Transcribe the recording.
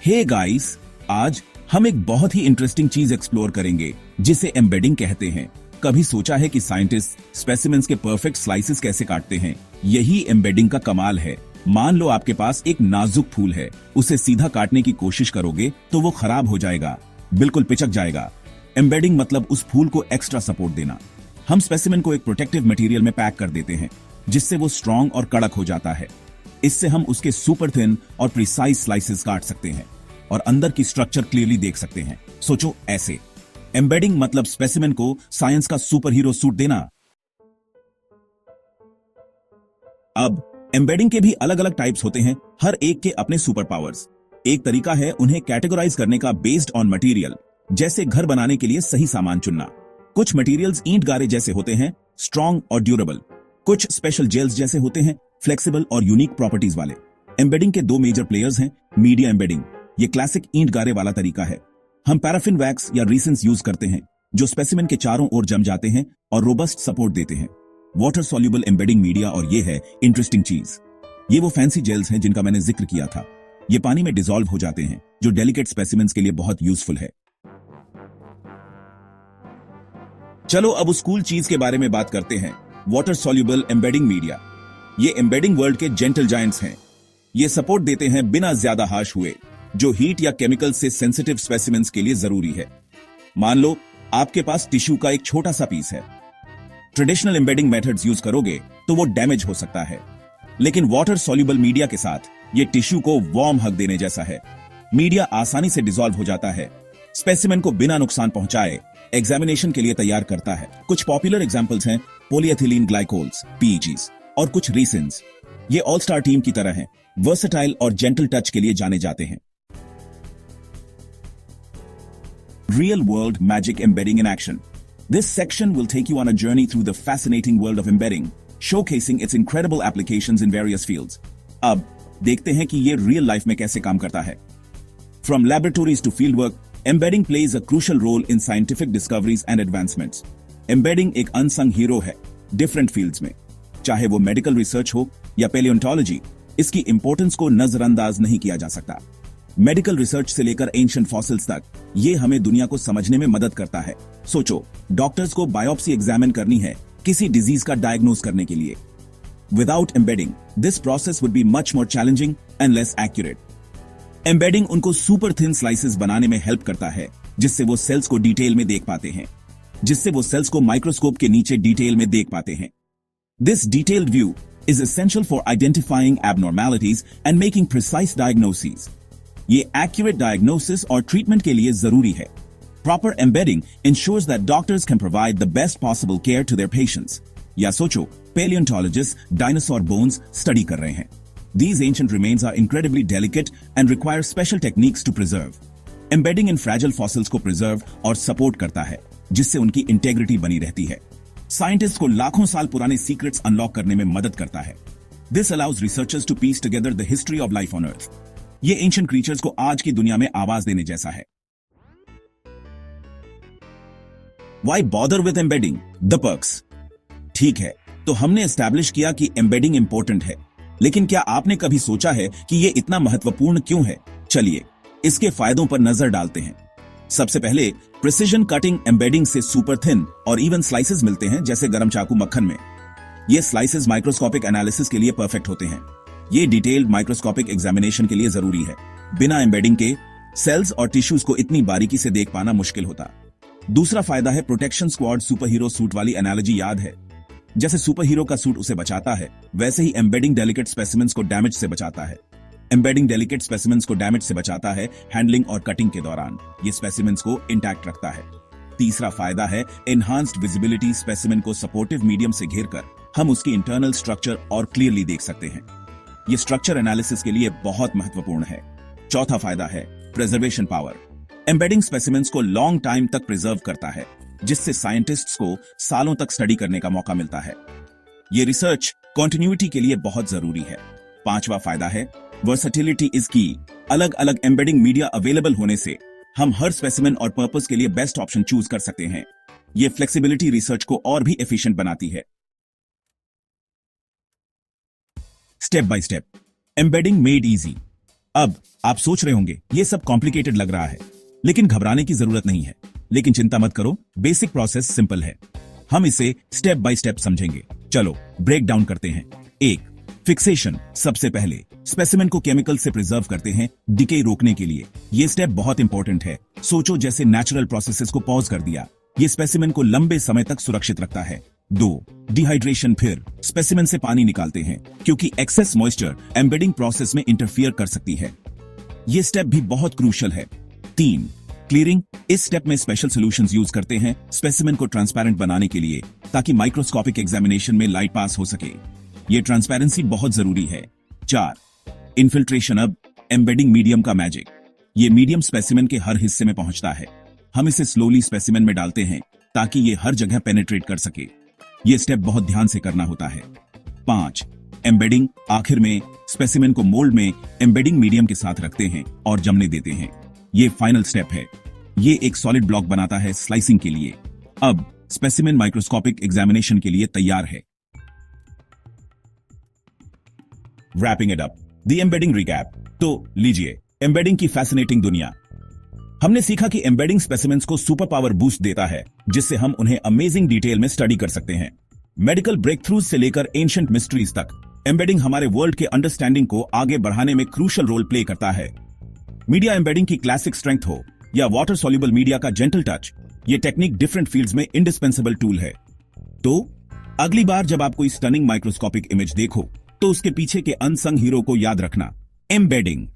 Hey guys, आज हम एक बहुत ही इंटरेस्टिंग चीज एक्सप्लोर करेंगे जिसे एम्बेडिंग कहते हैं। कभी सोचा है कि साइंटिस्ट स्पेसिमेंस के परफेक्ट स्लाइसेस कैसे काटते हैं? यही एम्बेडिंग का कमाल है। मान लो आपके पास एक नाजुक फूल है, उसे सीधा काटने की कोशिश करोगे तो वो खराब हो जाएगा, बिल्कुल पिचक जाएगा। एम्बेडिंग मतलब उस फूल को एक्स्ट्रा सपोर्ट देना। हम स्पेसिमेन को एक प्रोटेक्टिव मटेरियल में पैक कर देते हैं जिससे वो स्ट्रांग और कड़क हो जाता है। इससे हम उसके सुपर थिन और प्रिसाइज स्लाइसेस काट सकते हैं और अंदर की स्ट्रक्चर क्लियरली देख सकते हैं। सोचो ऐसे, एम्बेडिंग मतलब स्पेसिमेन को साइंस का सुपर हीरो सूट देना। अब एम्बेडिंग के भी अलग अलग टाइप्स होते हैं, हर एक के अपने सुपर पावर्स। एक तरीका है उन्हें कैटेगराइज करने का बेस्ड ऑन मटेरियल, जैसे घर बनाने के लिए सही सामान चुनना। कुछ मटेरियल्स ईंट गारे जैसे होते हैं, स्ट्रॉन्ग और ड्यूरेबल। कुछ स्पेशल जेल्स जैसे होते हैं, फ्लेक्सिबल और यूनिक प्रॉपर्टीज वाले। एम्बेडिंग के दो मेजर प्लेयर्स हैं। मीडिया एम्बेडिंग, ये क्लासिक ईंट गारे वाला तरीका है। हम पैराफिन वैक्स या रीसेंस यूज करते हैं जो स्पेसिमेन के चारों ओर जम जाते हैं और रोबस्ट सपोर्ट देते हैं। वाटर सॉल्युबल एम्बेडिंग मीडिया, और ये है इंटरेस्टिंग चीज, ये वो फैंसी जेल्स हैं जिनका मैंने जिक्र किया था। ये पानी में डिसॉल्व हो जाते हैं, जो डेलिकेट स्पेसिमेंस के लिए बहुत यूजफुल है। चलो अब उस कूल चीज के बारे में बात करते हैं, वाटर सॉल्युबल एम्बेडिंग मीडिया। ये एम्बेडिंग वर्ल्ड के जेंटल जायंट्स हैं। ये सपोर्ट देते हैं बिना ज्यादा हार्श हुए, जो हीट या केमिकल से सेंसिटिव स्पेसिमेंस के लिए जरूरी है। मान लो आपके पास टिश्यू का एक छोटा सा पीस है। ट्रेडिशनल एम्बेडिंग मेथड्स यूज करोगे तो वो डैमेज हो सकता है, लेकिन वाटर सॉल्युबल मीडिया के साथ ये टिश्यू को वार्म हग देने जैसा है। मीडिया आसानी से डिसॉल्व हो जाता है, स्पेसिमेन को बिना नुकसान पहुंचाए एग्जामिनेशन के लिए तैयार करता है। कुछ पॉपुलर एग्जांपल्स हैं पॉलीएथिलीन ग्लाइकोल्स पीईजीज और कुछ रीसिन्स। ये ऑल स्टार टीम की तरह हैं, वर्सेटाइल और जेंटल टच के लिए जाने जाते हैं। Real world magic embedding in action. This section will take you on a journey through the fascinating world of embedding, showcasing its incredible applications in various fields. अब देखते हैं कि ये रियल लाइफ में कैसे काम करता है। From laboratories to fieldwork, embedding plays a crucial role in scientific discoveries and advancements. Embedding एक unsung hero है डिफरेंट फील्ड्स में, चाहे वो मेडिकल रिसर्च हो या पैलियोंटोलॉजी। इसकी इंपॉर्टेंस को नजरअंदाज नहीं किया जा सकता। मेडिकल रिसर्च से लेकर एंशिएंट फॉसिल्स तक ये हमें दुनिया को समझने में मदद करता है। सोचो, डॉक्टर्स को बायोप्सी एग्जामिन करनी है किसी डिजीज का डायग्नोज करने के लिए। Without embedding this process would be much more challenging and less accurate. Embedding उनको सुपर थिन स्लाइसेस बनाने में हेल्प करता है, जिससे वो सेल्स को डिटेल में देख पाते हैं, माइक्रोस्कोप के नीचे डिटेल में देख पाते हैं। This detailed view is essential for identifying abnormalities and making precise diagnosis. ये एक्यूरेट डायग्नोसिस और ट्रीटमेंट के लिए जरूरी है। Proper embedding ensures that doctors can provide the best possible care to their patients. या सोचो, पैलियोंटोलॉजिस्ट डायनासोर बोन्स स्टडी कर रहे हैं। These ancient remains are incredibly delicate and require special techniques to preserve. Embedding in fragile fossils को preserve और support करता है, जिससे उनकी इंटेग्रिटी बनी रहती है। साइंटिस्ट को लाखों साल पुराने सीक्रेट्स अनलॉक करने में मदद करता है। This allows researchers to piece together the history of life on Earth. ये एंशिएंट क्रीचर्स को आज की दुनिया में आवाज देने जैसा है। Why bother with embedding? The perks. ठीक है, तो हमने एस्टैब्लिश किया कि एम्बेडिंग इंपॉर्टेंट है, लेकिन क्या आपने कभी सोचा है कि ये इतना महत्वपूर्ण क्यों है? चलिए इसके फायदों पर नजर डालते हैं। सबसे पहले, प्रिसिजन कटिंग एम्बेडिंग से सुपर थिन और इवन स्लाइसेस मिलते हैं, जैसे गरम चाकू मक्खन में। ये स्लाइसेस माइक्रोस्कोपिक एनालिसिस के लिए परफेक्ट होते हैं। ये डिटेल्ड माइक्रोस्कोपिक एग्जामिनेशन के लिए जरूरी है। बिना एम्बेडिंग के सेल्स और टिश्यूज को इतनी बारीकी से देख पाना मुश्किल होता। दूसरा फायदा है protection squad super hero suit वाली एनालॉजी याद है? जैसे सुपर हीरो का सूट उसे बचाता है, वैसे ही एम्बेडिंग डेलिकेट स्पेसिमेंस को डैमेज से बचाता है। एम्बेडिंग डेलिकेट स्पेसिमेंस को डैमेज से बचाता है हैंडलिंग और कटिंग के दौरान। ये स्पेसिमेंस को इंटैक्ट रखता है। तीसरा फायदा है एनहांस्ड विजिबिलिटी। स्पेसिमेन को सपोर्टिव मीडियम से घेरकर हम उसकी इंटरनल स्ट्रक्चर और क्लियरली देख सकते हैं। ये स्ट्रक्चर एनालिसिस के लिए बहुत महत्वपूर्ण है। चौथा फायदा है प्रिजर्वेशन पावर। एम्बेडिंग स्पेसिमेंस को लॉन्ग टाइम तक प्रिजर्व करता है, जिससे साइंटिस्ट्स को सालों तक स्टडी करने का मौका मिलता है। ये रिसर्च कॉन्टिन्यूटी के लिए बहुत जरूरी है। पांचवा फायदा है वर्सेटिलिटी इज की। अलग अलग एम्बेडिंग मीडिया अवेलेबल होने से हम हर स्पेसिमेन और पर्पस के लिए बेस्ट ऑप्शन चूज कर सकते हैं। ये फ्लेक्सिबिलिटी रिसर्च को और भी एफिशिएंट बनाती है। Step by step, embedding made easy. अब आप सोच रहे होंगे ये सब कॉम्प्लिकेटेड लग रहा है, लेकिन घबराने की जरूरत नहीं है। लेकिन चिंता मत करो, बेसिक प्रोसेस सिंपल है। हम इसे स्टेप बाय स्टेप समझेंगे। चलो ब्रेक डाउन करते हैं। 1. फिक्सेशन। सबसे पहले स्पेसिमेन को केमिकल से प्रिजर्व करते हैं डिके रोकने के लिए। ये स्टेप बहुत इंपॉर्टेंट है। सोचो जैसे नेचुरल प्रोसेसेस को पॉज कर दिया। ये स्पेसिमेन को लंबे समय तक सुरक्षित रखता है। 2. डिहाइड्रेशन। फिर स्पेसिमेन से पानी निकालते हैं क्योंकि एक्सेस मॉइस्चर एम्बेडिंग प्रोसेस में इंटरफियर कर सकती है। ये स्टेप भी बहुत क्रूशियल है। 3. क्लियरिंग। इस स्टेप में स्पेशल सॉल्यूशंस यूज करते हैं स्पेसिमेन को ट्रांसपेरेंट बनाने के लिए, ताकि माइक्रोस्कोपिक एग्जामिनेशन में लाइट पास हो सके। ये ट्रांसपेरेंसी बहुत जरूरी है। 4. इन्फिल्ट्रेशन। अब एम्बेडिंग मीडियम का मैजिक। ये मीडियम स्पेसिमेन के हर हिस्से में पहुंचता है। हम इसे स्लोली स्पेसिमेन में डालते हैं ताकि ये हर जगह पेनिट्रेट कर सके। ये स्टेप बहुत ध्यान से करना होता है। 5. एम्बेडिंग। आखिर में स्पेसिमेन को मोल्ड में एम्बेडिंग मीडियम के साथ रखते हैं और जमने देते हैं। ये फाइनल स्टेप है। ये एक सॉलिड ब्लॉक बनाता है स्लाइसिंग के लिए। अब स्पेसिमेन माइक्रोस्कोपिक एग्जामिनेशन के लिए तैयार है। Wrapping it up, the embedding recap. तो लीजिए, एम्बेडिंग की फैसिनेटिंग दुनिया। हमने सीखा कि एम्बेडिंग स्पेसिमेंस को सुपर पावर बूस्ट देता है, जिससे हम उन्हें अमेजिंग डिटेल में स्टडी कर सकते हैं। मेडिकल ब्रेक थ्रूज से लेकर एंशिएंट मिस्ट्रीज तक, एम्बेडिंग हमारे वर्ल्ड के अंडरस्टैंडिंग को आगे बढ़ाने में क्रूशियल रोल प्ले करता है। मीडिया एम्बेडिंग की क्लासिक स्ट्रेंथ हो या वाटर सॉल्युबल मीडिया का जेंटल टच, ये टेक्निक डिफरेंट फील्ड्स में इंडिस्पेंसेबल टूल है। तो अगली बार जब आप कोई स्टनिंग माइक्रोस्कोपिक इमेज देखो, तो उसके पीछे के अनसंग हीरो को याद रखना। एम्बेडिंग